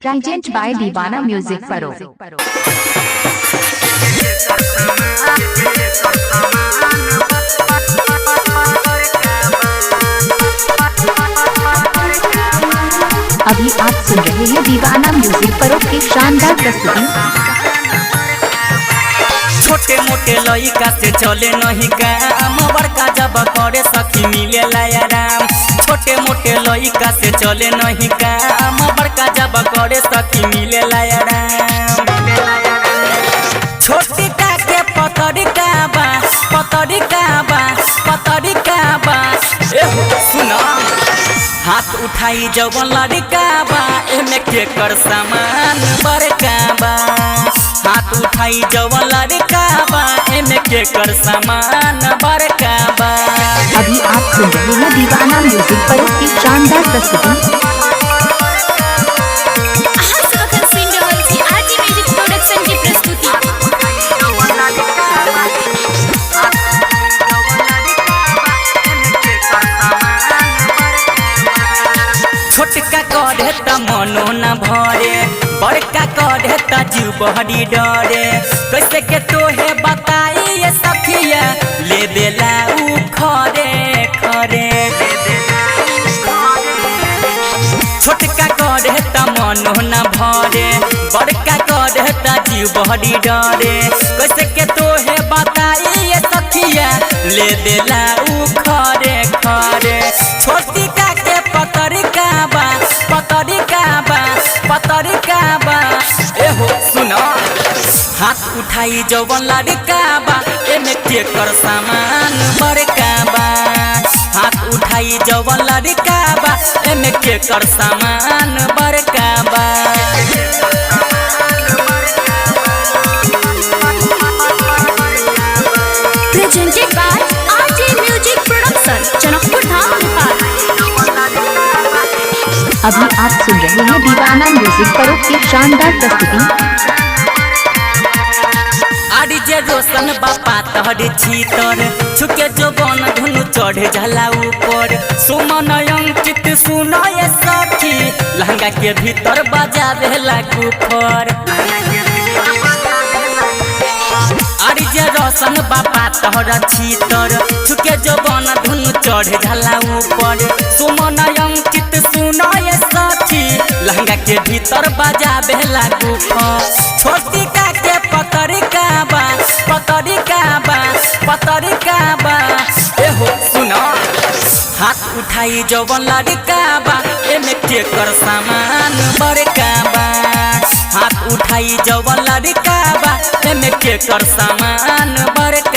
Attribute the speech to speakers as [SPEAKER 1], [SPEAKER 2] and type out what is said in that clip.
[SPEAKER 1] Present by दीवाना music परो। अभी आप सुन रहे हैं दीवाना म्यूजिक परो की शानदार प्रस्तुति।
[SPEAKER 2] छोटे मोटे लइका से चले नहीं काम, बड़का जब करे सखी मिले आराम। छोटे मोटे लइका से चले नहीं काम, बड़का जब करे सखी मिले आराम। छोटी का के पतरी का बा, पतरी का बा, पतरी का बा। सुना हाथ उठाई जवन लड़का बा, एमे के कर सामान बड़का बा। हाथ उठाई जवन लड़का बा, एमे के कर सामान बड़का बा।
[SPEAKER 1] अभी आप सुन रहे हैं दीवाना म्यूजिक परो की शानदार प्रस्तुति।
[SPEAKER 2] छोटका कढ़े त मनो न भरे, बड़का कढ़े त जीव बहरी डरे। कैसे के तोहे बताई ये सखिया, ले देला उ खरे खरे। छोटका कढ़े त मनो न भरे, बड़का कढ़े त जीव बहरी डरे। कैसे के तोहे बताई ये सखिया, ले देला उ खरे खरे। छोटी का के पतरी का बा, पतरी का बा, पतरी का बा। सुनो हाथ उठाई जवन लड़का बा, एमे के कर सामान बड़का बा। हाथ उठाई जवन लड़का बा, एमे के कर सामान बड़का बा।
[SPEAKER 3] Presented by RJ Music Production, Janakpur Dham Nepal.
[SPEAKER 1] अभी आप सुन रहे हैं दीवाना म्यूजिक परो की शानदार प्रस्तुति।
[SPEAKER 2] जे रोशन बापा तहर छीतर, छुके जो बन धुनु चढ़े जाला ऊपर। सुमन अंकित सुनो ये सखी, लहंगा के भीतर बजावे लागू पर। जे रोशन बापा तहर छीतर, छुके जो बन धुनु चढ़े जाला ऊपर। सुमन अंकित सुनो ये सखी, लहंगा के भीतर बजावे लागू पर। छोटी का के पतरी का बा, पतरी का बा, पतरी का बा। सुनो हाथ उठाई जवन लड़का बा, एमे के कर सामान बड़का बा। हाथ उठाई जवन लड़का बा, एमे के कर सामान बड़का